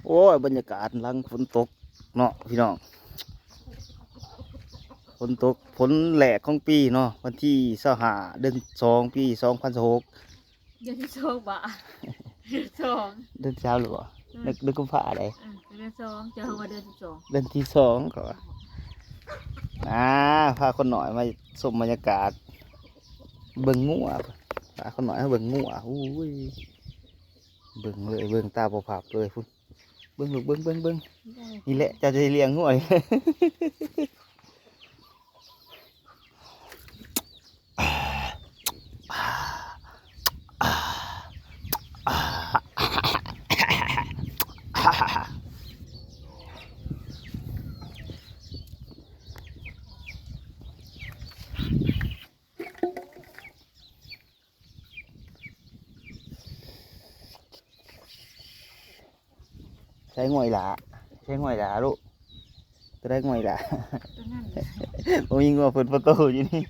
โอ้ยบรรยากาศหลังฝนตกเนาะพี่น้องฝนตกฝนแหลกของปีเนาะวันที่25 เดือน 2ปี2016เดือนที่สองบ่เดือนสองเดือน3หรือเปล่าเดือนกุมภาพันธ์ใดเดือนสองจะเอาว่าเดือนที่สองเดือนที่2ก็พาคนหน่อยมาชมบรรยากาศเบิ่งงัวพาคนหน่อยมาเบิ่งงัวอุ้ยเบิ่งเลยเบิ่งตาบ่ผับเลยพุ่นเบิ่งลูกเบิ่งนี่แหละเจะจะเลี้ยงงัว ใช้งวยหลาใช้งวยหลาลูกจะได้งวยหลา ตัวนั้นเลย ผมยิงว่าเปิดประตูอยู่นี่